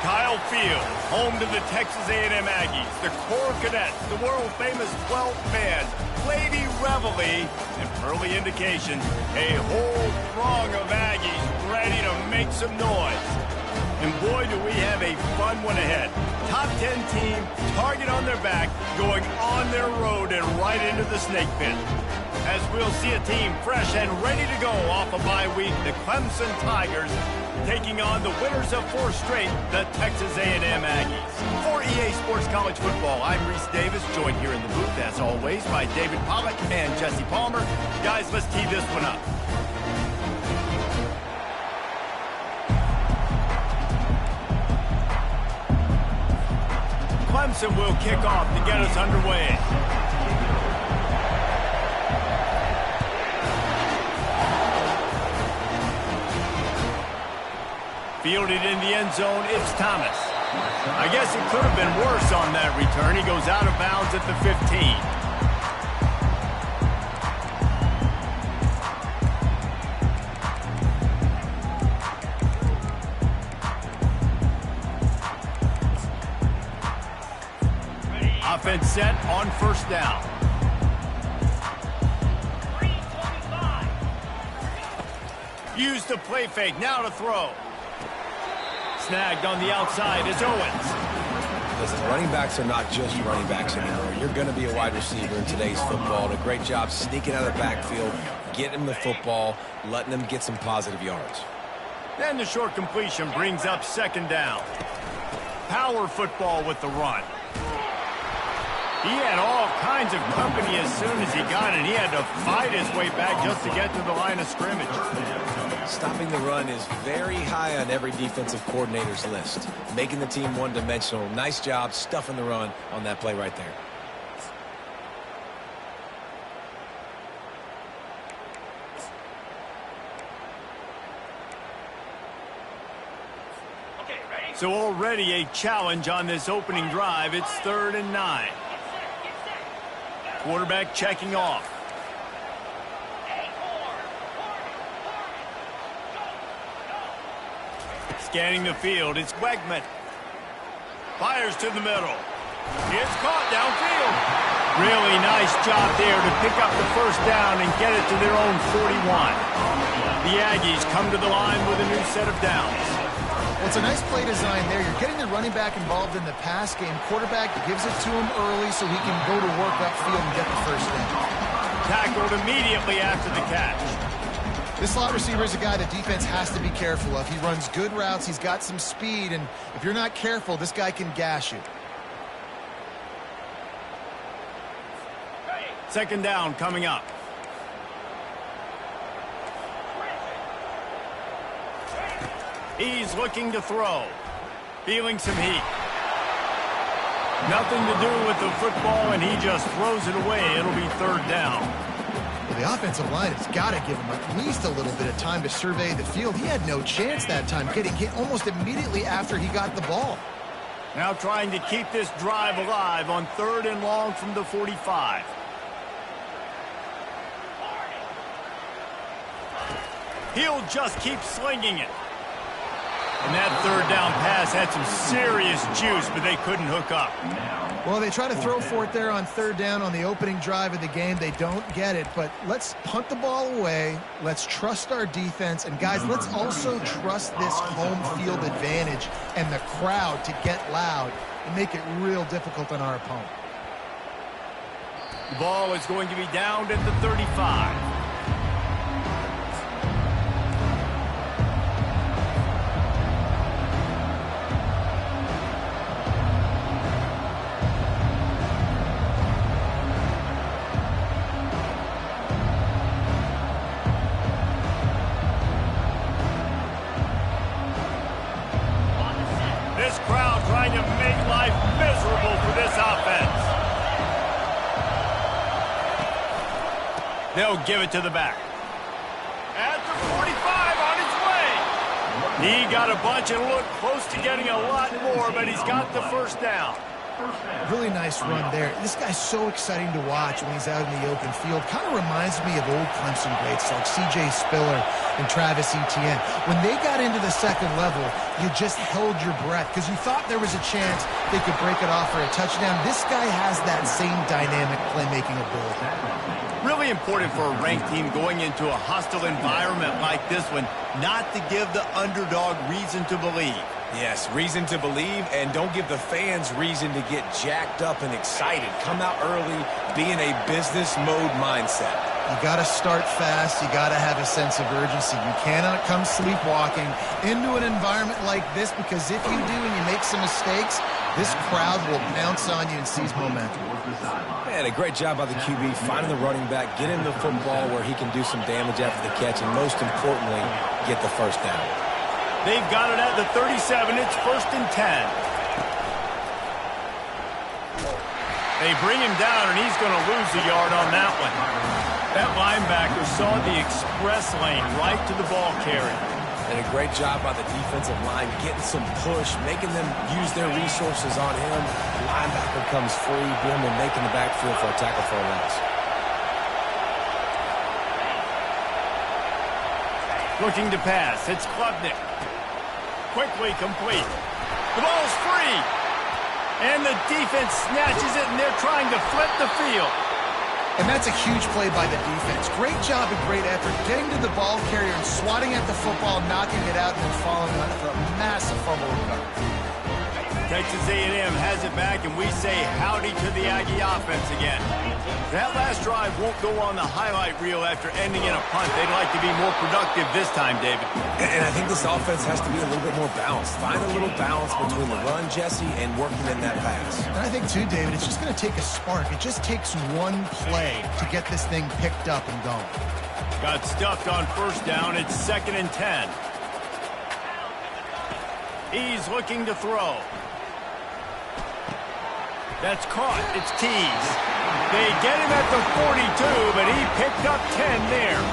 Kyle Field, home to the Texas A&M Aggies, the Core Cadets, the world-famous 12th man, Lady Reveille, and early indication, a whole throng of Aggies ready to make some noise. And boy, do we have a fun one ahead. Top 10 team, target on their back, going on their road and right into the snake pit. As we'll see a team fresh and ready to go off a bye week, the Clemson Tigers taking on the winners of 4 straight, the Texas A&M Aggies. For EA Sports College Football, I'm Reese Davis, joined here in the booth, as always, by David Pollack and Jesse Palmer. Guys, let's tee this one up. Clemson will kick off to get us underway. Fielded in the end zone, it's Thomas. I guess it could have been worse on that return. He goes out of bounds at the 15. Offense set on first down. Use the play fake, now to throw. Snagged on the outside is Owens. Listen, running backs are not just running backs anymore. You're going to be a wide receiver in today's football. A great job sneaking out of the backfield, getting him the football, letting him get some positive yards. Then the short completion brings up second down. Power football with the run. He had all kinds of company as soon as he got it. He had to fight his way back just to get to the line of scrimmage. Stopping the run is very high on every defensive coordinator's list. Making the team one-dimensional. Nice job stuffing the run on that play right there. So already a challenge on this opening drive. It's 3rd and 9. Quarterback checking off. Scanning the field, it's Wegman. Fires to the middle. It's caught downfield. Really nice job there to pick up the first down and get it to their own 41. The Aggies come to the line with a new set of downs. Well, it's a nice play design there. You're getting the running back involved in the pass game. Quarterback gives it to him early so he can go to work upfield and get the first down. Tackled immediately after the catch. This slot receiver is a guy the defense has to be careful of. He runs good routes. He's got some speed, and if you're not careful, this guy can gash you. Second down coming up. He's looking to throw. Feeling some heat. Nothing to do with the football, and he just throws it away. It'll be 3rd down. Well, the offensive line has got to give him at least a little bit of time to survey the field. He had no chance that time, getting hit almost immediately after he got the ball. Now trying to keep this drive alive on 3rd and long from the 45. He'll just keep slinging it. And that 3rd down pass had some serious juice, but they couldn't hook up. Well, they try to throw for it there on 3rd down on the opening drive of the game. They don't get it, but let's punt the ball away. Let's trust our defense. And, guys, let's also trust this home field advantage and the crowd to get loud and make it real difficult on our opponent. The ball is going to be downed at the 35. This crowd trying to make life miserable for this offense. They'll give it to the back. At the 45 on his way. He got a bunch and looked close to getting a lot more, but he's got the first down. Really nice run there. This guy's so exciting to watch when he's out in the open field. Kind of reminds me of old Clemson greats like C.J. Spiller and Travis Etienne. When they got into the second level, you just held your breath because you thought there was a chance they could break it off for a touchdown. This guy has that same dynamic playmaking ability. Really important for a ranked team going into a hostile environment like this one, not to give the underdog reason to believe. Yes, reason to believe, and don't give the fans reason to get jacked up and excited. Come out early, be in a business mode mindset. You got to start fast. You got to have a sense of urgency. You cannot come sleepwalking into an environment like this, because if you do and you make some mistakes, this crowd will pounce on you and seize momentum. Man, a great job by the QB finding the running back, get him the football where he can do some damage after the catch, and most importantly, get the first down. They've got it at the 37. It's 1st and 10. They bring him down, and he's going to lose a yard on that one. That linebacker saw the express lane right to the ball carrier. And a great job by the defensive line, getting some push, making them use their resources on him. The linebacker comes free, boom, and making the backfield for a tackle for a loss. Looking to pass. It's Klubnik. Quickly complete. The ball's free. And the defense snatches it, and they're trying to flip the field. And that's a huge play by the defense. Great job and great effort getting to the ball carrier and swatting at the football, knocking it out, and then following on for a massive fumble recovery. Texas A&M has it back, and we say howdy to the Aggie offense again. That last drive won't go on the highlight reel after ending in a punt. They'd like to be more productive this time, David. And I think this offense has to be a little bit more balanced. Find a little balance between the run, Jesse, and working in that pass. And I think, too, David, it's just going to take a spark. It just takes one play to get this thing picked up and going. Got stuffed on 1st down. It's 2nd and 10. He's looking to throw. That's caught. It's teased. They get him at the 42, but he picked up 10 there.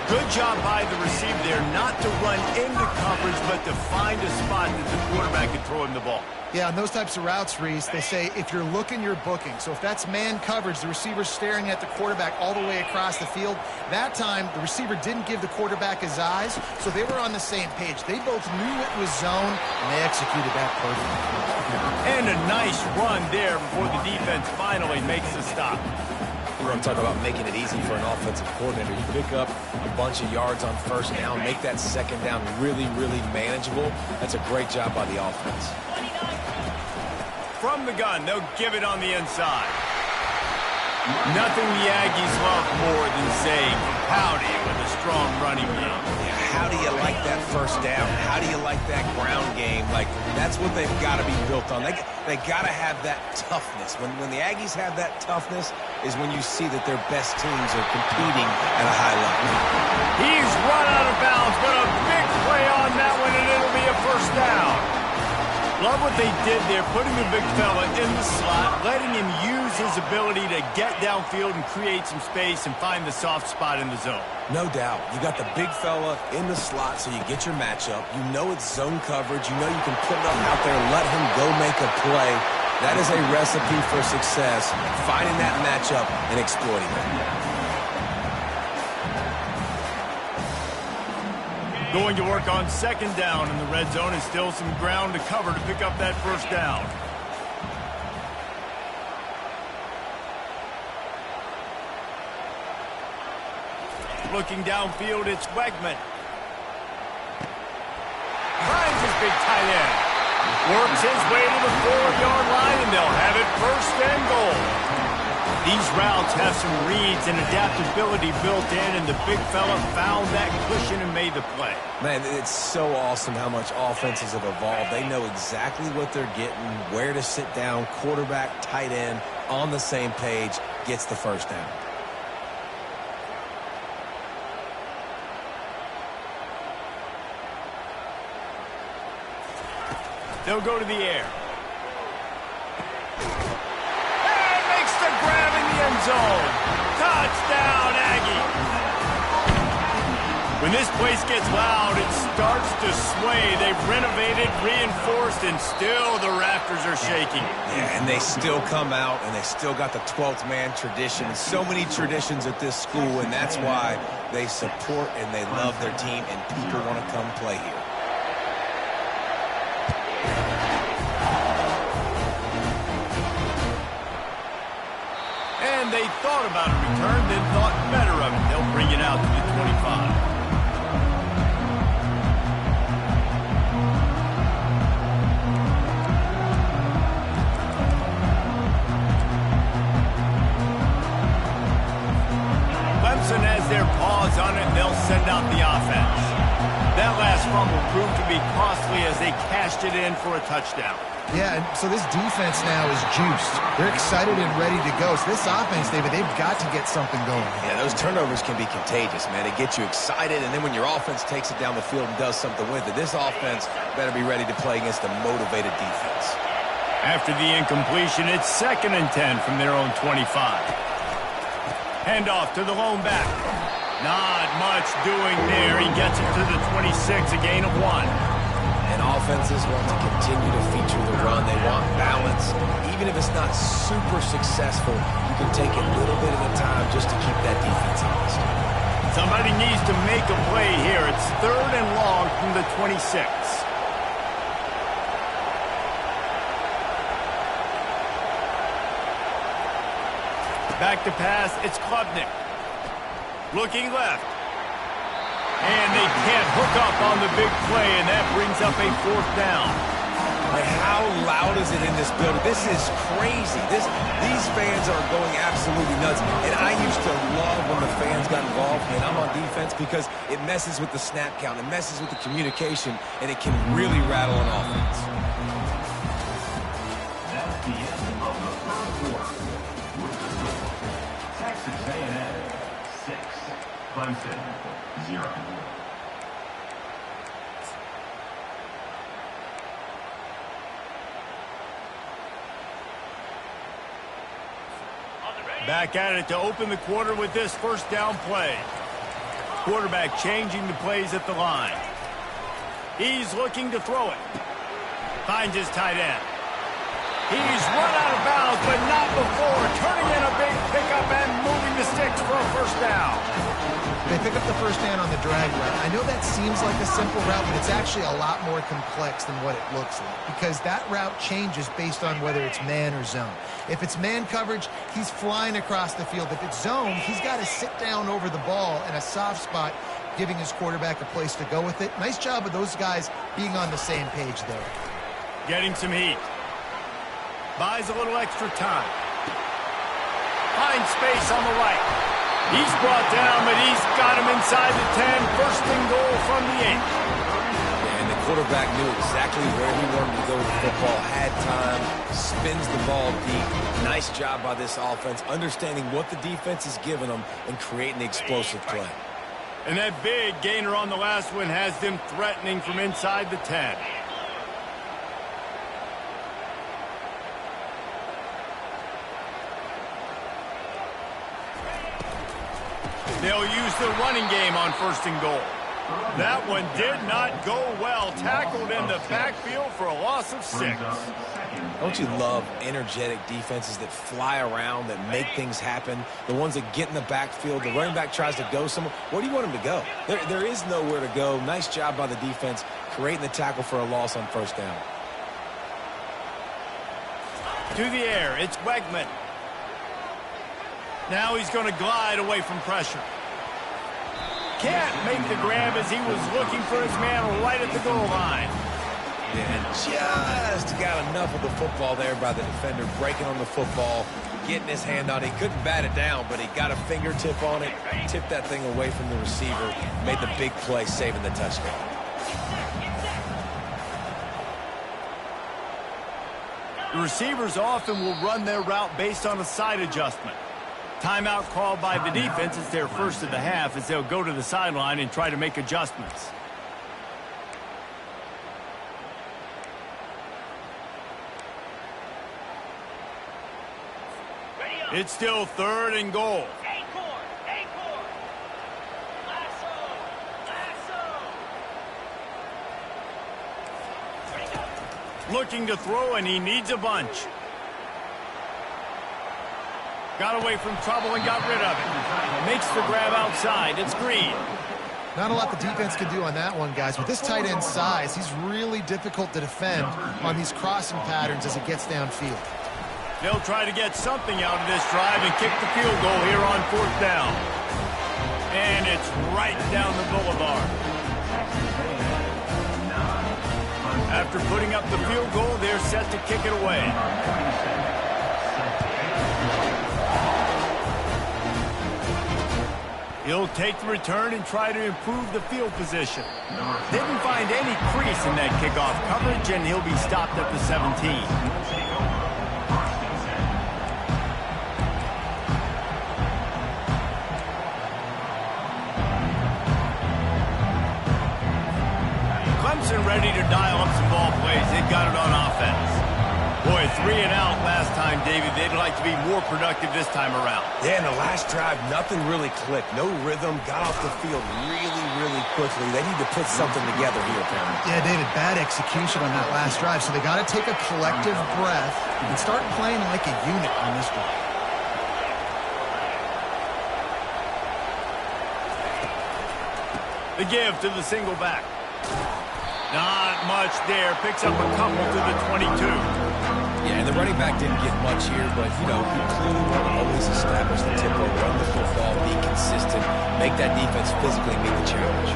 Good job by the receiver there not to run into coverage, but to find a spot that the quarterback could throw him the ball. Yeah, on those types of routes, Reese, they say if you're looking, you're booking. So if that's man coverage, the receiver's staring at the quarterback all the way across the field. That time, the receiver didn't give the quarterback his eyes, so they were on the same page. They both knew it was zone, and they executed that perfectly. And a nice run there before the defense finally makes the stop. I'm talking about making it easy for an offensive coordinator. You pick up a bunch of yards on 1st down, make that 2nd down really, really manageable. That's a great job by the offense. From the gun, they'll give it on the inside. Nothing the Aggies love more than saying howdy with a strong running game. Yeah, how do you like that 1st down? How do you like that ground game? Like, that's what they've got to be built on. They got to have that toughness. When the Aggies have that toughness is when you see that their best teams are competing at a high level. He's run out of bounds, but a big play on that one, and it'll be a 1st down. Love what they did there, putting the big fella in the slot, letting him use his ability to get downfield and create some space and find the soft spot in the zone. No doubt. You got the big fella in the slot, so you get your matchup. You know it's zone coverage. You know you can put him out there and let him go make a play. That is a recipe for success, finding that matchup and exploiting it. Going to work on 2nd down in the red zone, and still some ground to cover to pick up that 1st down. Looking downfield, it's Wegman. Finds his big tight end. Works his way to the 4-yard line, and they'll have it 1st and goal. These routes have some reads and adaptability built in, and the big fella found that cushion and made the play. Man, it's so awesome how much offenses have evolved. They know exactly what they're getting, where to sit down, quarterback, tight end, on the same page, gets the 1st down. They'll go to the air. And makes the grab in the end zone. Touchdown, Aggie. When this place gets loud, it starts to sway. They've renovated, reinforced, and still the rafters are shaking. Yeah, and they still come out, and they still got the 12th man tradition. So many traditions at this school, and that's why they support and they love their team, and people want to come play here. And they thought about a return, then thought better of it. They'll bring it out to the 25. Has their paws on it, they'll send out the offense. That last fumble proved to be costly as they cashed it in for a touchdown. Yeah, and so this defense now is juiced. They're excited and ready to go. So this offense, David, they've got to get something going. Yeah, those turnovers can be contagious, man. They get you excited, and then when your offense takes it down the field and does something with it, this offense better be ready to play against a motivated defense. After the incompletion, it's 2nd and 10 from their own 25. Handoff to the lone back. Not much doing there. He gets it to the 26, a gain of 1. And offenses want to continue to feature the run. They want balance. Even if it's not super successful, you can take a little bit at a time just to keep that defense honest. Somebody needs to make a play here. It's 3rd and long from the 26. Back to pass, it's Klubnik. Looking left. And they can't hook up on the big play, and that brings up a 4th down. Like, how loud is it in this building? This is crazy. These fans are going absolutely nuts. And I used to love when the fans got involved, and I'm on defense, because it messes with the snap count. It messes with the communication, and it can really rattle an offense. That's the end of the 3rd quarter. Texas A&M 6, Clemson 0. Back at it to open the quarter with this 1st down play. Quarterback changing the plays at the line. He's looking to throw it. Finds his tight end. He's run out of bounds, but not before. Turning in a big pickup and moving the sticks for a 1st down. They pick up the 1st down on the drag route. I know that seems like a simple route, but it's actually a lot more complex than what it looks like, because that route changes based on whether it's man or zone. If it's man coverage, he's flying across the field. If it's zone, he's got to sit down over the ball in a soft spot, giving his quarterback a place to go with it. Nice job of those guys being on the same page there. Getting some heat. Buys a little extra time. Finds space on the right. He's brought down, but he's got him inside the 10. 1st and goal from the 8. And the quarterback knew exactly where he wanted to go with the football, had time, spins the ball deep. Nice job by this offense, understanding what the defense is giving them and creating the explosive play. And that big gainer on the last one has them threatening from inside the 10. They'll use the running game on 1st and goal. That one did not go well. Tackled in the backfield for a loss of 6. Don't you love energetic defenses that fly around, that make things happen? The ones that get in the backfield, the running back tries to go somewhere. Where do you want him to go? There is nowhere to go. Nice job by the defense, creating the tackle for a loss on 1st down. To the air, it's Wegman. Now he's going to glide away from pressure. Can't make the grab as he was looking for his man right at the goal line. And just got enough of the football there by the defender, breaking on the football, getting his hand on it. He couldn't bat it down, but he got a fingertip on it, tipped that thing away from the receiver, made the big play, saving the touchdown. The receivers often will run their route based on a side adjustment. Timeout called by the defense. It's their 1st of the half as they'll go to the sideline and try to make adjustments. It's still 3rd and goal. Looking to throw, and he needs a bunch. Got away from trouble and got rid of it. Makes the grab outside. It's Green. Not a lot the defense can do on that one, guys. With this tight end size, he's really difficult to defend on these crossing patterns as he gets downfield. They'll try to get something out of this drive and kick the field goal here on 4th down. And it's right down the boulevard. After putting up the field goal, they're set to kick it away. He'll take the return and try to improve the field position. Didn't find any crease in that kickoff coverage, and he'll be stopped at the 17. Clemson ready to dial up some ball plays. They've got it on offense. Boy, 3 and out last time, David. They'd like to be more productive this time around. Yeah, in the last drive, nothing really clicked. No rhythm, got off the field really quickly. They need to put something together here, apparently. Yeah, David, bad execution on that last drive, so they got to take a collective breath and start playing like a unit on this one. The give to the single back. Not much there. Picks up a couple to the 22. Yeah, and the running back didn't get much here, but, you know, he clearly will always establish the tempo, run the football, be consistent, make that defense physically meet the challenge.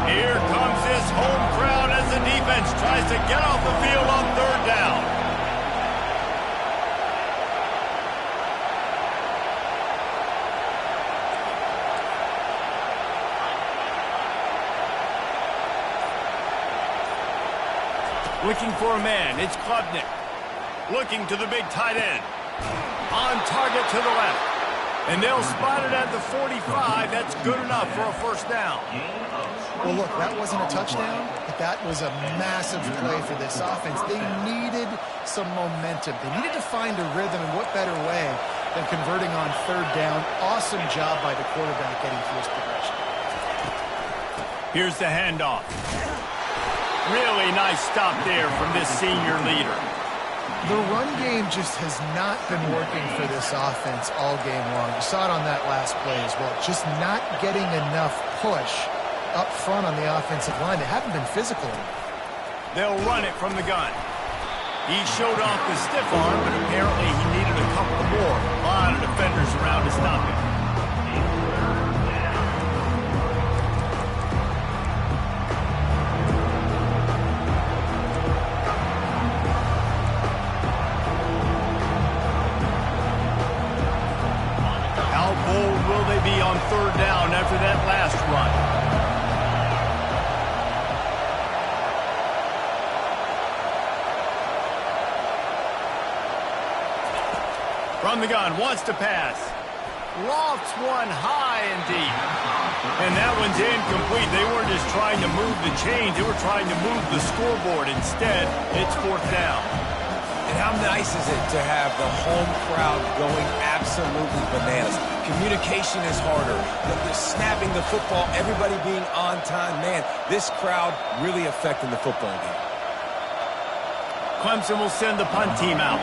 Here comes this home crowd as the defense tries to get off the field on 3rd down. Looking for a man, it's Klubnik. Looking to the big tight end. On target to the left. And they'll spot it at the 45. That's good enough for a 1st down. Well, look, that wasn't a touchdown, but that was a massive play for this offense. They needed some momentum. They needed to find a rhythm, and what better way than converting on 3rd down. Awesome job by the quarterback getting through his progression. Here's the handoff. Really nice stop there from this senior leader. The run game just has not been working for this offense all game long. You saw it on that last play as well. Just not getting enough push up front on the offensive line. They haven't been physical enough. They'll run it from the gun. He showed off the stiff arm, but apparently he needed a couple more. A lot of defenders around to stop him. On 3rd down after that last run. From the gun, wants to pass. Lofts one high and deep. And that one's incomplete. They weren't just trying to move the chains, they were trying to move the scoreboard. Instead, it's 4th down. And how nice is it to have the home crowd going absolutely bananas? Communication is harder. The snapping the football, everybody being on time. Man, this crowd really affecting the football game. Clemson will send the punt team out.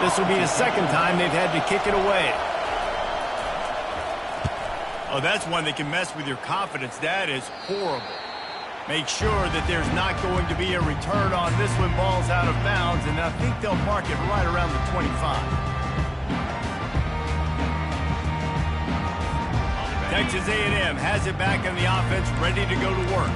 This will be the 2nd time they've had to kick it away. Oh, that's one that can mess with your confidence. That is horrible. Make sure that there's not going to be a return on this when ball's out of bounds, and I think they'll mark it right around the 25. Texas A&M has it back on the offense, ready to go to work.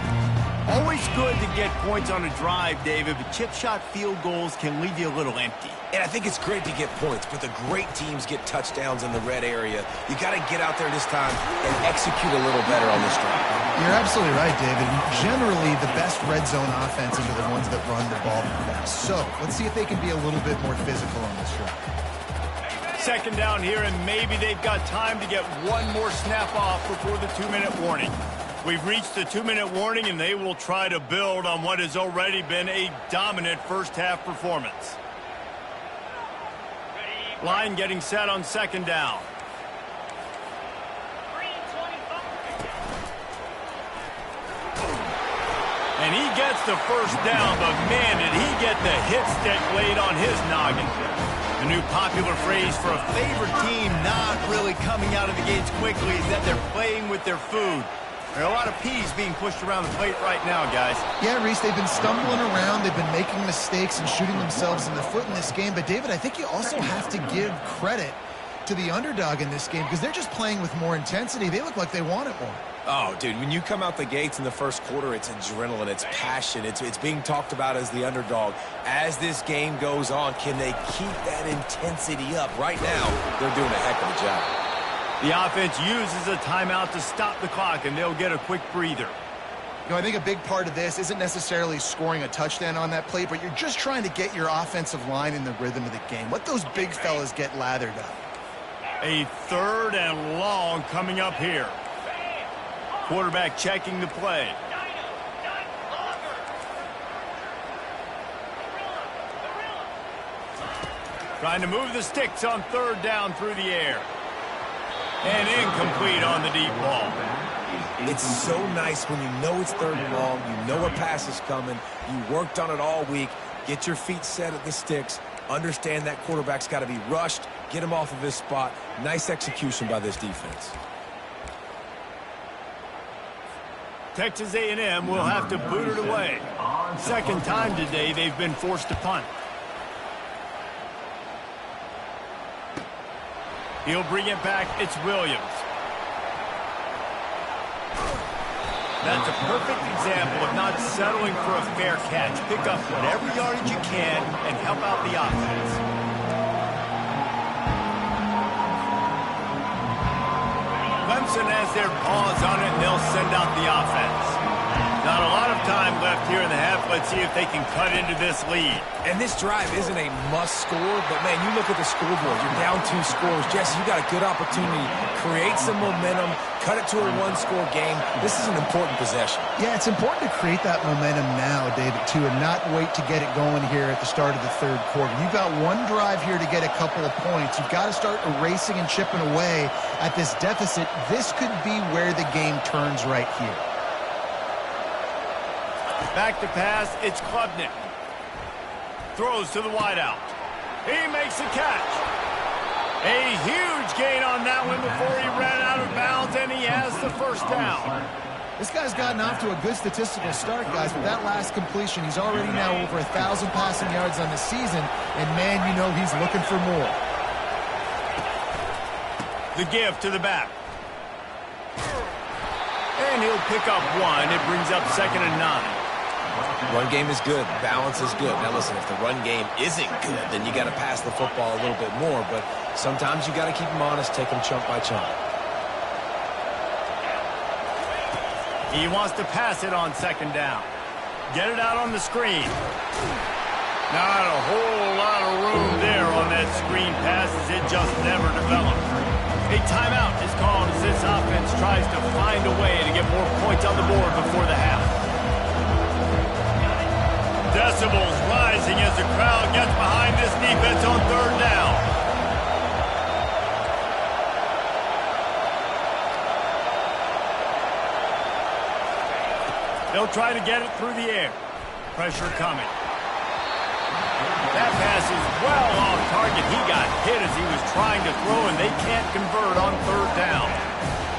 Always good to get points on a drive, David, but chip shot field goals can leave you a little empty. And I think it's great to get points, but the great teams get touchdowns in the red area. You got to get out there this time and execute a little better on this drive. You're absolutely right, David. Generally, the best red zone offenses are the ones that run the ball the best. So let's see if they can be a little bit more physical on this drive. 2nd down here, and maybe they've got time to get one more snap off before the 2-minute warning. We've reached the 2-minute warning, and they will try to build on what has already been a dominant first-half performance. Line getting set on 2nd down. And he gets the first down, but man, did he get the hit stick laid on his noggin. The new popular phrase for a favored team not really coming out of the gates quickly is that they're playing with their food. There are a lot of peas being pushed around the plate right now, guys. Yeah, Reese, they've been stumbling around. They've been making mistakes and shooting themselves in the foot in this game. But, David, I think you also have to give credit to the underdog in this game because they're just playing with more intensity. They look like they want it more. Oh, dude, when you come out the gates in the first quarter, it's adrenaline, it's passion, it's being talked about as the underdog. As this game goes on, can they keep that intensity up? Right now, they're doing a heck of a job. The offense uses a timeout to stop the clock, and they'll get a quick breather. You know, I think a big part of this isn't necessarily scoring a touchdown on that play, but you're just trying to get your offensive line in the rhythm of the game. Let those big fellas get lathered up. A 3rd and long coming up here. Quarterback checking the play. Trying to move the sticks on 3rd down through the air. And incomplete on the deep ball. It's so nice when you know it's 3rd and long, you know a pass is coming, you worked on it all week, get your feet set at the sticks, understand that quarterback's got to be rushed, get him off of his spot. Nice execution by this defense. Texas A&M will have to boot it away. 2nd time today they've been forced to punt. He'll bring it back. It's Williams. That's a perfect example of not settling for a fair catch. Pick up whatever yardage you can and help out the offense. Clemson has their paws on it, and they'll send out the offense. Not a lot of time left here in the half. Let's see if they can cut into this lead. And this drive isn't a must score, but, man, you look at the scoreboard. You're down 2 scores. Jesse, you got a good opportunity. Create some momentum. Cut it to a 1-score game. This is an important possession. Yeah, it's important to create that momentum now, David, too, and not wait to get it going here at the start of the 3rd quarter. You've got one drive here to get a couple of points. You've got to start erasing and chipping away at this deficit. This could be where the game turns right here. Back to pass, it's Klubnik. Throws to the wideout. He makes the catch. A huge gain on that one before he ran out of bounds, and he has the first down. This guy's gotten off to a good statistical start, guys. With that last completion, he's already now over 1,000 passing yards on the season, and, man, you know he's looking for more. The give to the back. And he'll pick up 1. It brings up 2nd and 9. Run game is good. Balance is good. Now, listen, if the run game isn't good, then you got to pass the football a little bit more. But sometimes you got to keep them honest, take them chunk by chunk. He wants to pass it on 2nd down. Get it out on the screen. Not a whole lot of room there on that screen pass as it just never developed. A timeout is called as this offense tries to find a way to get more points on the board before the half. Decibels rising as the crowd gets behind this defense on 3rd down. They'll try to get it through the air. Pressure coming. That pass is well off target. He got hit as he was trying to throw, and they can't convert on 3rd down.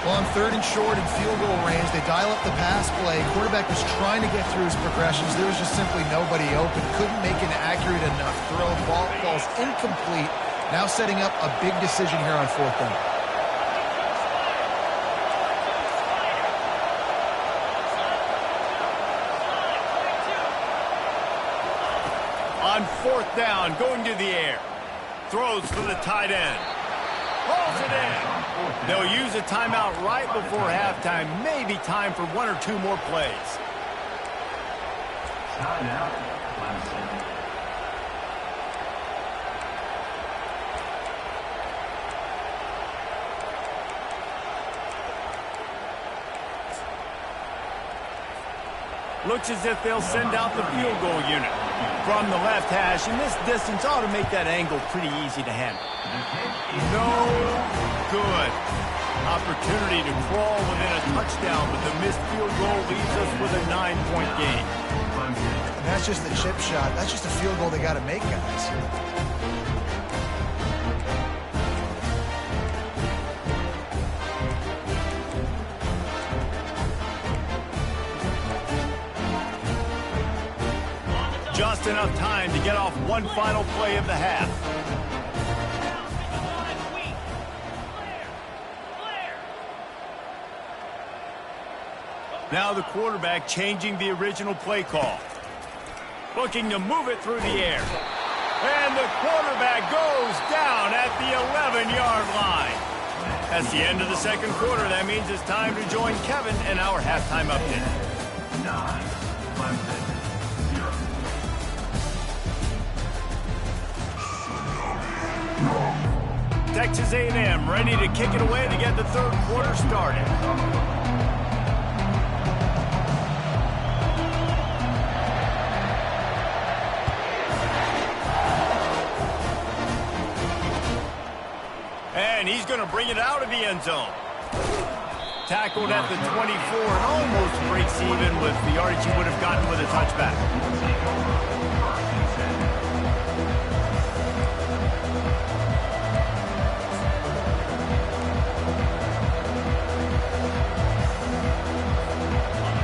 Well, on 3rd and short and field goal range, they dial up the pass play. Quarterback was trying to get through his progressions. There was just simply nobody open. Couldn't make an accurate enough throw. Ball falls incomplete. Now setting up a big decision here on 4th down. On 4th down, going to the air. Throws for the tight end. Pulls it in. They'll use a timeout right before halftime. Maybe time for 1 or 2 more plays. Timeout, Clemson. Looks as if they'll send out the field goal unit from the left hash, and this distance ought to make that angle pretty easy to handle. No good. Opportunity to crawl within a touchdown, but the missed field goal leaves us with a 9-point game. And that's just the chip shot. That's just a field goal they got to make, guys. Just enough time to get off one final play of the half. Now the quarterback changing the original play call. Looking to move it through the air. And the quarterback goes down at the 11-yard line. That's the end of the second quarter. That means it's time to join Kevin in our halftime update. 9, Clemson, 0. Texas A&M ready to kick it away to get the third quarter started. And he's going to bring it out of the end zone. Tackled at the 24 and almost breaks even with the yardage he would have gotten with a touchback.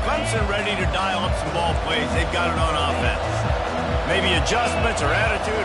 Clemson ready to dial up some ball plays. They've got it on offense. Maybe adjustments or attitude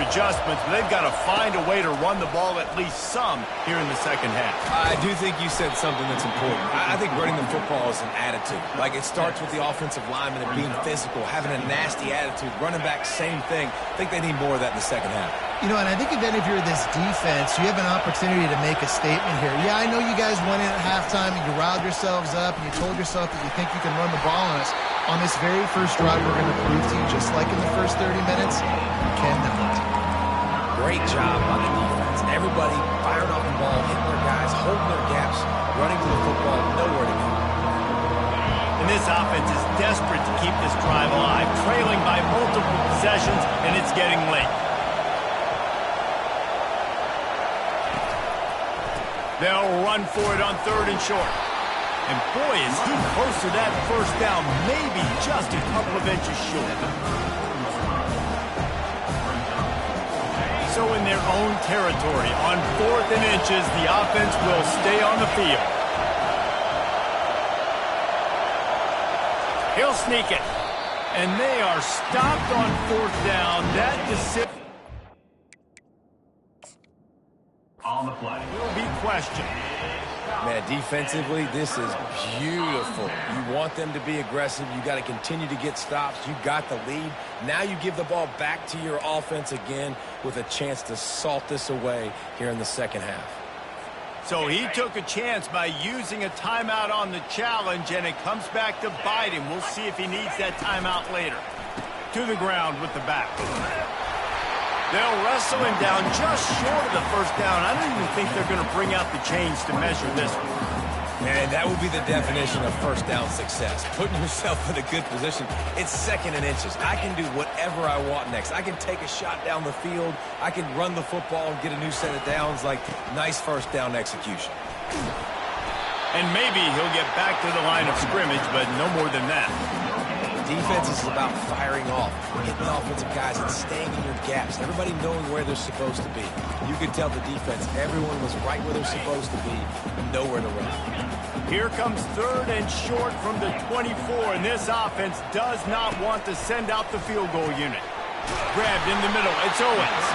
adjustments, but they've got to find a way to run the ball at least some here in the second half. I do think you said something that's important. I think running the football is an attitude. Like, it starts with the offensive lineman and being physical, having a nasty attitude. Running back, same thing. I think they need more of that in the second half. You know, and I think then if you're this defense, you have an opportunity to make a statement here. Yeah, I know you guys went in at halftime and you riled yourselves up and you told yourself that you think you can run the ball on us. On this very first drive, we're going to prove to you, just like in the first 30 minutes, you cannot. Great job by the defense. Everybody firing off the ball, hitting their guys, holding their gaps, running to the football, nowhere to go. And this offense is desperate to keep this drive alive, trailing by multiple possessions, and it's getting late. They'll run for it on third and short. And boy, is he close to that first down, maybe just a couple of inches short. So in their own territory, on 4th and inches, the offense will stay on the field. He'll sneak it. And they are stopped on 4th down. That decision On the play. will be questioned. Man, defensively, this is beautiful. You want them to be aggressive. You got to continue to get stops. You got the lead. Now you give the ball back to your offense again with a chance to salt this away here in the second half. So he took a chance by using a timeout on the challenge, and it comes back to bite him. We'll see if he needs that timeout later. To the ground with the back. They'll wrestle him down just short of the first down. I don't even think they're going to bring out the chains to measure this one. And that would be the definition of first down success. Putting yourself in a good position. It's 2nd and inches. I can do whatever I want next. I can take a shot down the field. I can run the football and get a new set of downs. Like, nice first down execution. And maybe he'll get back to the line of scrimmage, but no more than that. Defense is about firing off, hitting the offensive guys and staying in your gaps. Everybody knowing where they're supposed to be. You could tell the defense, everyone was right where they're supposed to be, nowhere to run. Here comes 3rd and short from the 24, and this offense does not want to send out the field goal unit. Grabbed in the middle, it's Owens.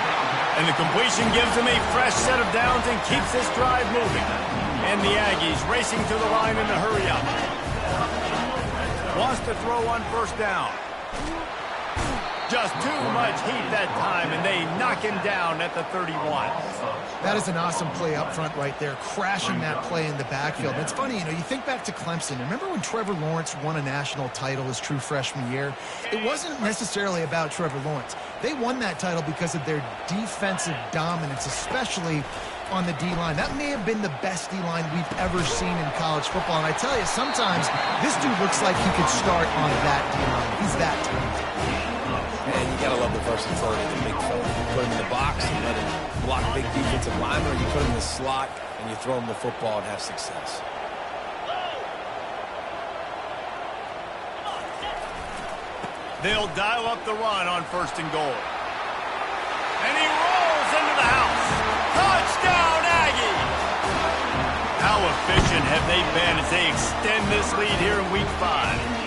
And the completion gives him a fresh set of downs and keeps this drive moving. And the Aggies racing to the line in the hurry-up. Wants to throw on first down. Just too much heat that time, and they knock him down at the 31. That is an awesome play up front right there, crashing that play in the backfield. And it's funny, you know, you think back to Clemson. Remember when Trevor Lawrence won a national title his true freshman year? It wasn't necessarily about Trevor Lawrence. They won that title because of their defensive dominance, especially on the D-line. That may have been the best D-line we've ever seen in college football. And I tell you, sometimes this dude looks like he could start on that D-line. He's that talented. And you got to love the versatility of the big fella. You put him in the box and let him block big defensive linemen, or you put him in the slot and you throw him the football and have success. They'll dial up the run on 1st and goal. And he rolls into the house. Touchdown, Aggies! How efficient have they been as they extend this lead here in Week 5?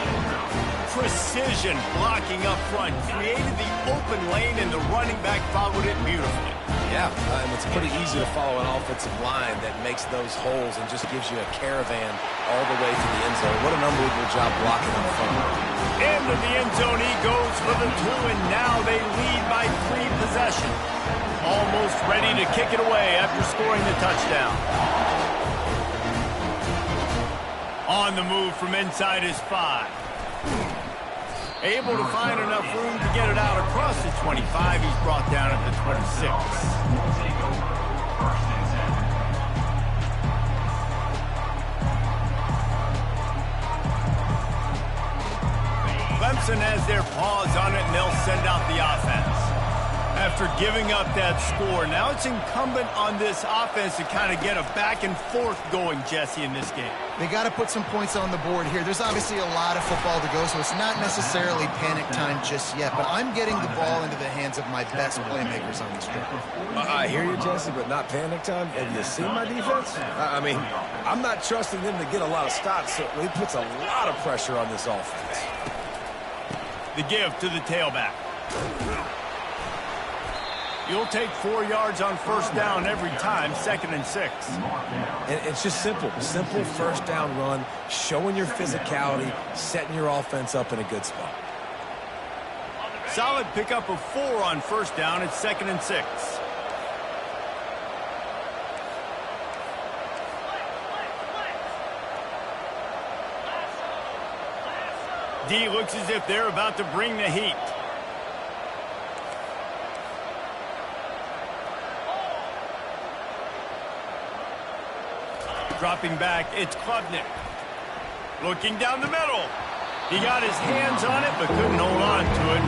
Precision blocking up front created the open lane, and the running back followed it beautifully. Yeah, and it's pretty easy to follow an offensive line that makes those holes and just gives you a caravan all the way to the end zone. What an unbelievable job blocking up front. Into the end zone he goes for the 2, and now they lead by 3 possessions. Almost ready to kick it away after scoring the touchdown. On the move from inside his 5. Able to find enough room to get it out across the 25. He's brought down at the 26. Clemson has their paws on it, and they'll send out the offense. After giving up that score, now it's incumbent on this offense to kind of get a back and forth going, Jesse, in this game. They got to put some points on the board here. There's obviously a lot of football to go, so it's not necessarily panic time just yet, but I'm getting the ball into the hands of my best playmakers on this drive. I hear you, Jesse, but not panic time. Have you seen my defense? I mean, I'm not trusting them to get a lot of stops, so it puts a lot of pressure on this offense. The give to the tailback. You'll take 4 yards on 1st down every time, 2nd and 6. And it's just simple. Simple 1st down run, showing your physicality, setting your offense up in a good spot. Solid pickup of 4 on 1st down. It's 2nd and 6. D looks as if they're about to bring the heat. Dropping back, it's Klubnik. Looking down the middle. He got his hands on it, but couldn't hold on to it.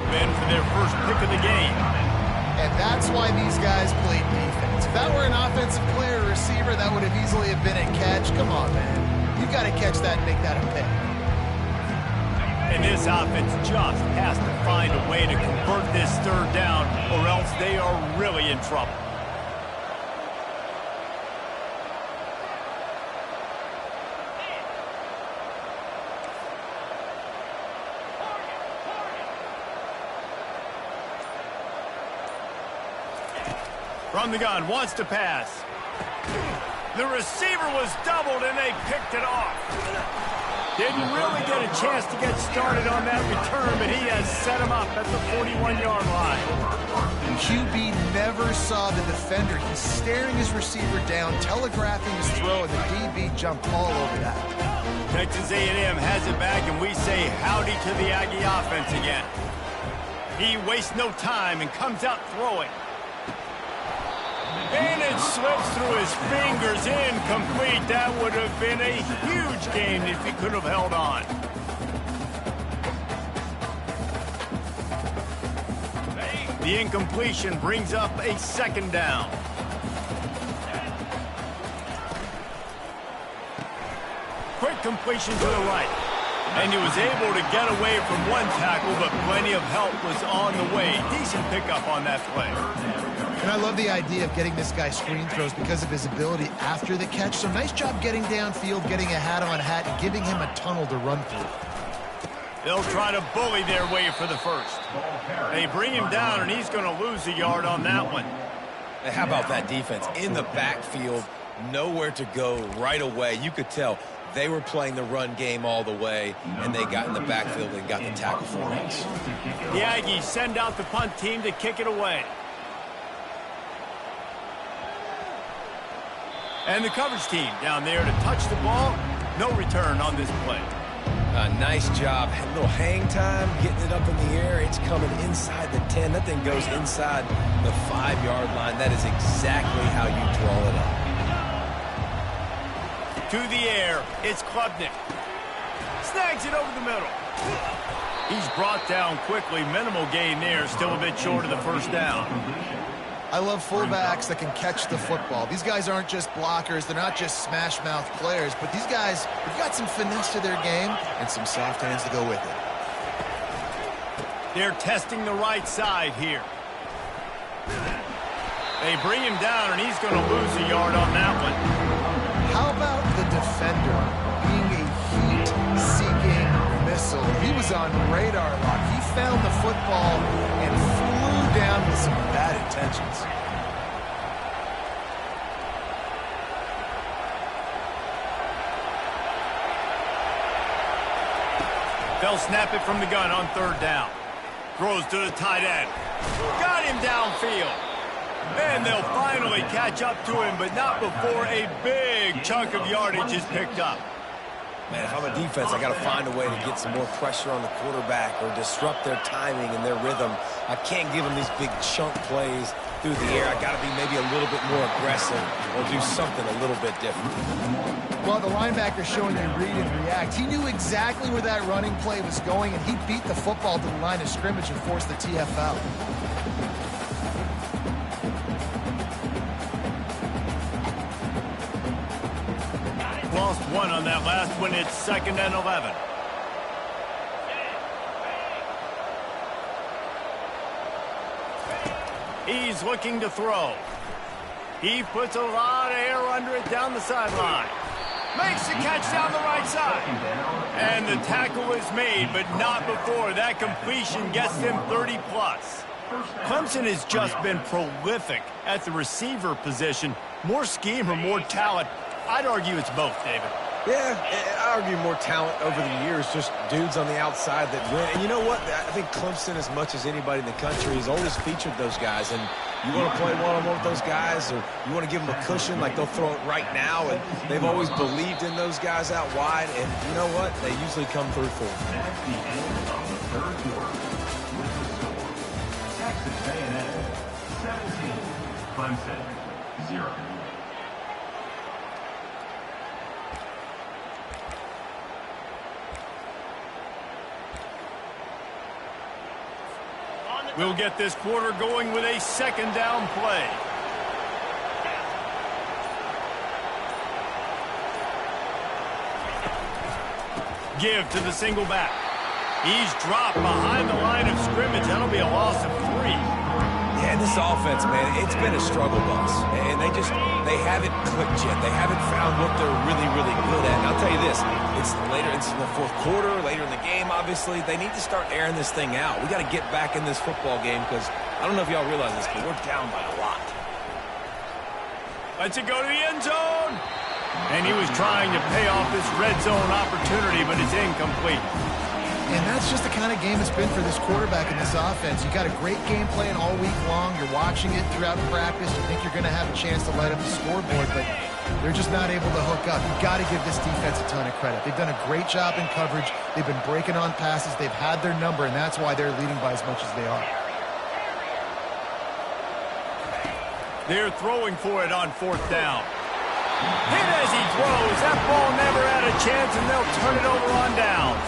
Men for their first pick of the game. And that's why these guys played defense. If that were an offensive player or receiver, that would have easily have been a catch. Come on, man. You've got to catch that and make that a pick. And this offense just has to find a way to convert this 3rd down, or else they are really in trouble. From the gun, wants to pass. The receiver was doubled, and they picked it off. Didn't really get a chance to get started on that return, but he has set him up at the 41-yard line. QB never saw the defender. He's staring his receiver down, telegraphing his throw, and the DB jumped all over that. Texas A&M has it back, and we say howdy to the Aggie offense again. He wastes no time and comes out throwing. And it slips through his fingers, incomplete. That would have been a huge gain if he could have held on. The incompletion brings up a 2nd down. Quick completion to the right. And he was able to get away from one tackle, but plenty of help was on the way. Decent pickup on that play. And I love the idea of getting this guy screen throws because of his ability after the catch. So nice job getting downfield, getting a hat-on-hat, and giving him a tunnel to run through. They'll try to bully their way for the 1st. They bring him down, and he's going to lose a yard on that one. And how about that defense? In the backfield, nowhere to go right away. You could tell they were playing the run game all the way, and they got in the backfield and got the tackle for us. The Aggies send out the punt team to kick it away. And the coverage team down there to touch the ball. No return on this play. Nice job. A little hang time, getting it up in the air. It's coming inside the 10. That thing goes inside the 5-yard line. That is exactly how you draw it up. To the air, it's Klubnik. Snags it over the middle. He's brought down quickly. Minimal gain there. Still a bit short of the 1st down. I love fullbacks that can catch the football. These guys aren't just blockers. They're not just smash-mouth players. But these guys have got some finesse to their game and some soft hands to go with it. They're testing the right side here. They bring him down, and he's going to lose a yard on that one. How about the defender being a heat-seeking missile? He was on radar lock. He found the football and flew down with some bad intentions. They'll snap it from the gun on third down. Throws to the tight end. Got him downfield. And they'll finally catch up to him, but not before a big chunk of yardage is picked up. Man, if I'm a defense, I got to find a way to get some more pressure on the quarterback or disrupt their timing and their rhythm. I can't give them these big chunk plays through the air. I got to be maybe a little bit more aggressive or do something a little bit different. Well, the linebacker showing you read and react. He knew exactly where that running play was going, and he beat the football to the line of scrimmage and forced the TFL. Lost one on that last one. It's 2nd and 11. He's looking to throw. He puts a lot of air under it down the sideline. Makes the catch down the right side. And the tackle is made, but not before that completion gets them 30-plus. Clemson has just been prolific at the receiver position. More scheme or more talent. I'd argue it's both, David. Yeah, I argue more talent over the years, just dudes on the outside that win. And you know what? I think Clemson, as much as anybody in the country, has always featured those guys. And you want to play one-on-one with those guys, or you want to give them a cushion, like they'll throw it right now. And they've always believed in those guys out wide. And you know what? They usually come through for them. That's the end of the third quarter. With the score, Texas A&M 17, Clemson 0. We'll get this quarter going with a 2nd down play. Give to the single back. He's dropped behind the line of scrimmage. That'll be a loss of 3. Yeah, this offense, man, it's been a struggle bus. And they haven't clicked yet. They haven't found what they're really, really good at. And I'll tell you this, it's in the fourth quarter, later in the game, obviously. They need to start airing this thing out. We got to get back in this football game because I don't know if y'all realize this, but we're down by a lot. Lets it go to the end zone. And he was trying to pay off this red zone opportunity, but it's incomplete. And that's just the kind of game it's been for this quarterback in this offense. You got a great game plan all week long. You're watching it throughout practice. You think you're going to have a chance to light up the scoreboard, but they're just not able to hook up. You've got to give this defense a ton of credit. They've done a great job in coverage. They've been breaking on passes. They've had their number, and that's why they're leading by as much as they are. They're throwing for it on 4th down. Hit as he throws. That ball never had a chance, and they'll turn it over on downs.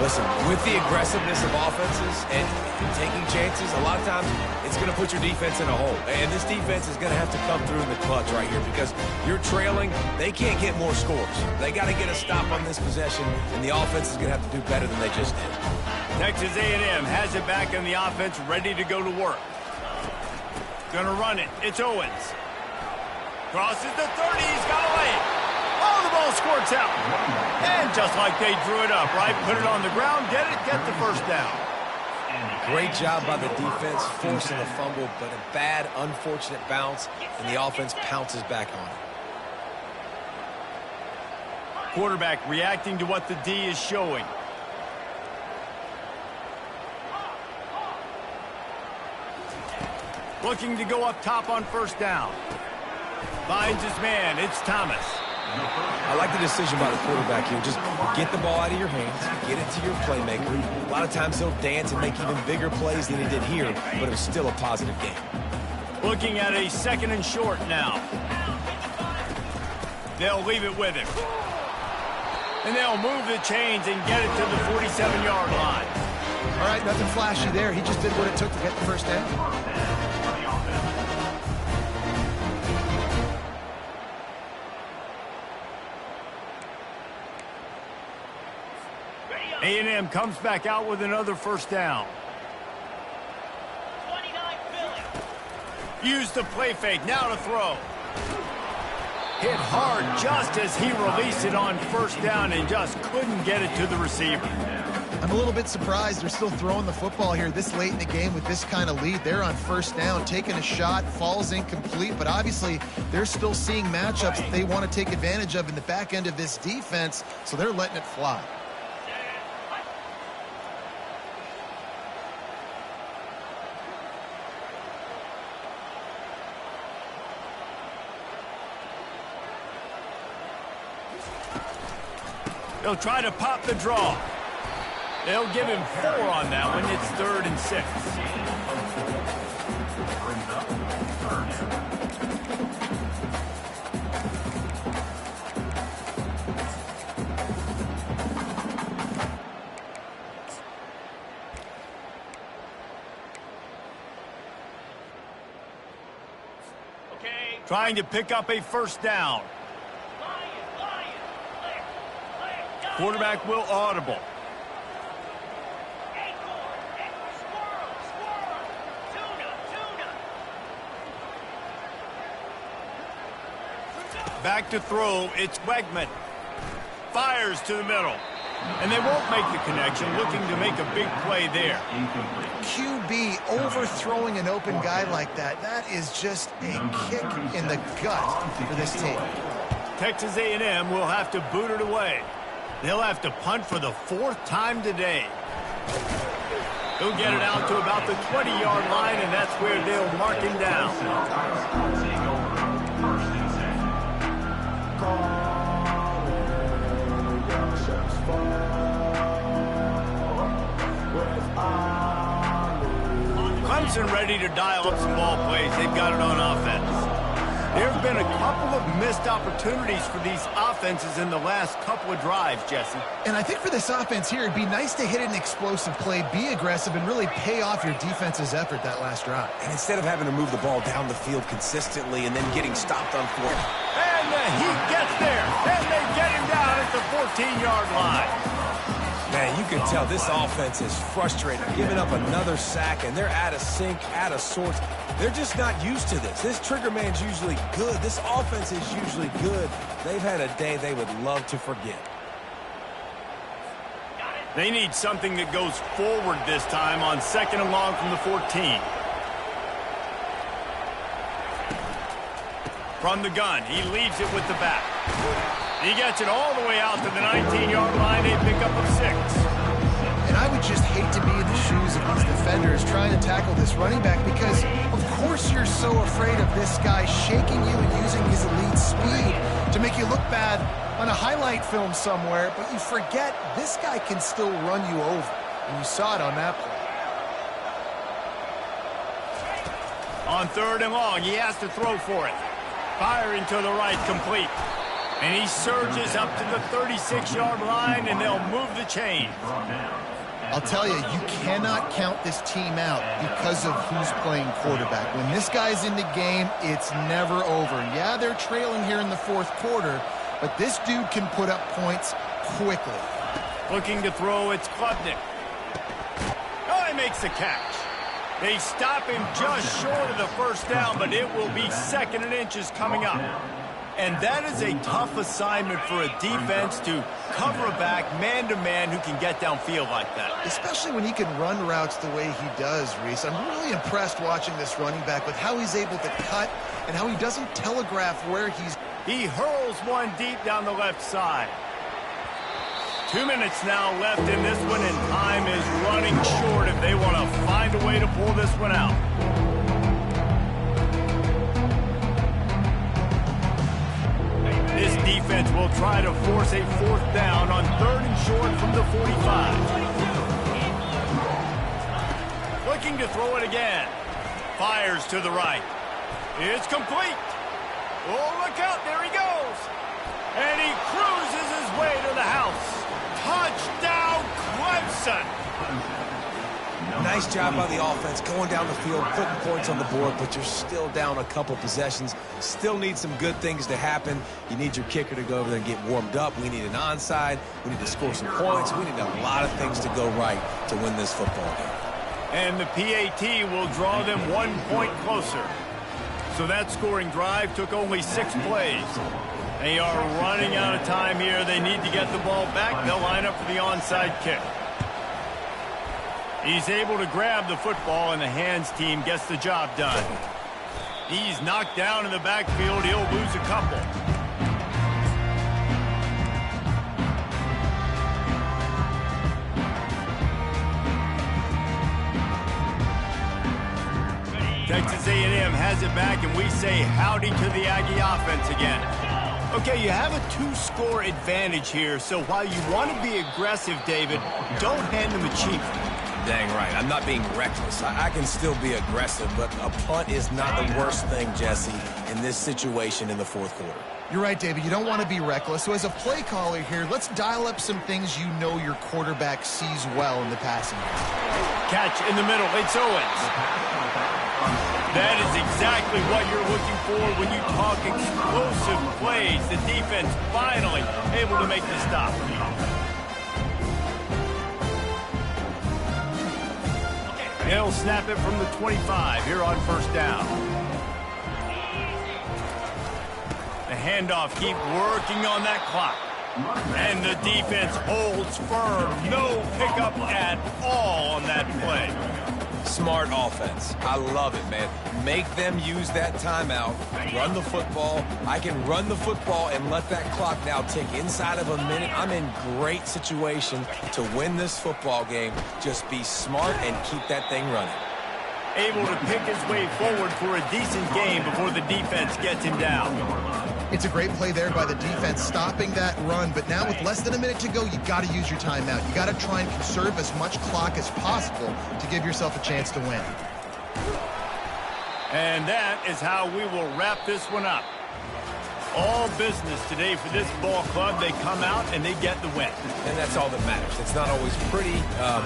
Listen, with the aggressiveness of offenses and taking chances, a lot of times it's going to put your defense in a hole. And this defense is going to have to come through in the clutch right here because you're trailing. They can't get more scores. They got to get a stop on this possession, and the offense is going to have to do better than they just did. Texas A&M has it back in the offense, ready to go to work. Gonna run it. It's Owens. Crosses the 30. He's got a lane. Oh, the ball squirts out. And just like they drew it up, right? Put it on the ground, get the 1st down. Great job by the defense, forcing the fumble, but a bad, unfortunate bounce, and the offense pounces back on it. Quarterback reacting to what the D is showing. Looking to go up top on 1st down. Finds his man. It's Thomas. I like the decision by the quarterback here. Just get the ball out of your hands, get it to your playmaker. A lot of times he'll dance and make even bigger plays than he did here, but it was still a positive game. Looking at a 2nd and short now. They'll leave it with him. And they'll move the chains and get it to the 47-yard line. All right, nothing flashy there. He just did what it took to get the 1st down. A&M comes back out with another first down. 29 Philly. Use the play fake, now to throw. Hit hard just as he released it on first down and just couldn't get it to the receiver. I'm a little bit surprised they're still throwing the football here this late in the game with this kind of lead. They're on first down, taking a shot, falls incomplete, but obviously they're still seeing matchups that they want to take advantage of in the back end of this defense, so they're letting it fly. They'll try to pop the draw. They'll give him 4 on that one. It's 3rd and 6. Okay. Trying to pick up a first down. Lion. Clear. Quarterback will audible. Back to throw, it's Wegman. Fires to the middle. And they won't make the connection, looking to make a big play there. QB overthrowing an open guy like that, that is just a kick in the gut for this team. Texas A&M will have to boot it away. They'll have to punt for the 4th time today. He'll get it out to about the 20-yard line, and that's where they'll mark him down. Clemson ready to dial up some ball plays. They've got it on offense. There have been a couple of missed opportunities for these offenses in the last couple of drives, Jesse. And I think for this offense here, it'd be nice to hit an explosive play, be aggressive, and really pay off your defense's effort that last drive. And instead of having to move the ball down the field consistently and then getting stopped on 4th. And the Heat gets there, and they get him down at the 14-yard line. Man, you can tell this offense is frustrated, giving up another sack, and they're out of sync, out of sorts. They're just not used to this. This trigger man's usually good. This offense is usually good. They've had a day they would love to forget. They need something that goes forward this time on 2nd and long from the 14. From the gun, he leaves it with the back. He gets it all the way out to the 19-yard line, a pickup of 6. And I would just hate to be in the shoes of these defenders trying to tackle this running back because, of course, you're so afraid of this guy shaking you and using his elite speed to make you look bad on a highlight film somewhere, but you forget this guy can still run you over. And you saw it on that play. On 3rd and long, he has to throw for it. Firing to the right, complete. And he surges up to the 36-yard line, and they'll move the chain. I'll tell you, you cannot count this team out because of who's playing quarterback. When this guy's in the game, it's never over. Yeah, they're trailing here in the 4th quarter, but this dude can put up points quickly. Looking to throw, it's Klubnik. Oh, he makes the catch. They stop him just short of the first down, but it will be 2nd and inches coming up. And that is a tough assignment for a defense to cover a back man-to-man who can get downfield like that. Especially when he can run routes the way he does, Reese. I'm really impressed watching this running back with how he's able to cut and how he doesn't telegraph where he's... He hurls one deep down the left side. 2 minutes now left in this one, and time is running short if they want to find a way to pull this one out. This defense will try to force a 4th down on 3rd and short from the 45. Looking to throw it again. Fires to the right. It's complete. Oh, look out. There he goes. And he cruises his way to the house. Touchdown, Clemson. Nice job by the offense going down the field, putting points on the board, but you're still down a couple possessions. Still need some good things to happen. You need your kicker to go over there and get warmed up. We need an onside. We need to score some points. We need a lot of things to go right to win this football game. And the PAT will draw them 1 point closer. So that scoring drive took only 6 plays. They are running out of time here. They need to get the ball back. They'll line up for the onside kick. He's able to grab the football, and the hands team gets the job done. He's knocked down in the backfield. He'll lose a couple. Texas A&M has it back, and we say howdy to the Aggie offense again. Okay, you have a 2-score advantage here, so while you want to be aggressive, David, don't hand them a cheap. Dang right. I'm not being reckless. I can still be aggressive, but a punt is not the worst thing, Jesse, in this situation in the fourth quarter. You're right, David. You don't want to be reckless. So as a play caller here, let's dial up some things you know your quarterback sees well in the passing game. Catch in the middle. It's Owens. That is exactly what you're looking for when you talk explosive plays. The defense finally able to make the stop. He'll snap it from the 25 here on first down. The handoff, keep working on that clock. And the defense holds firm. No pickup at all on that play. Smart offense. I love it, man. Make them use that timeout. Run the football. I can run the football and let that clock now tick inside of a minute. I'm in great situation to win this football game. Just be smart and keep that thing running. Able to pick his way forward for a decent game before the defense gets him down. It's a great play there by the defense, stopping that run. But now with less than a minute to go, you got to use your timeout. You got to try and conserve as much clock as possible to give yourself a chance to win. And that is how we will wrap this one up. All business today for this ball club. They come out and they get the win. And that's all that matters. It's not always pretty.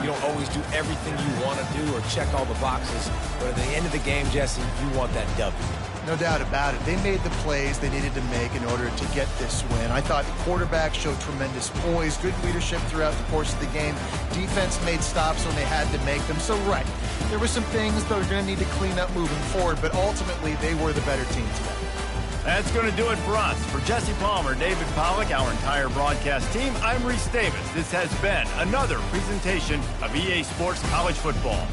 You don't always do everything you want to do or check all the boxes. But at the end of the game, Jesse, you want that W. No doubt about it. They made the plays they needed to make in order to get this win. I thought the quarterback showed tremendous poise, good leadership throughout the course of the game. Defense made stops when they had to make them. So, right, there were some things that we're going to need to clean up moving forward, but ultimately they were the better team today. That's going to do it for us. For Jesse Palmer, David Pollack, our entire broadcast team, I'm Reese Davis. This has been another presentation of EA Sports College Football.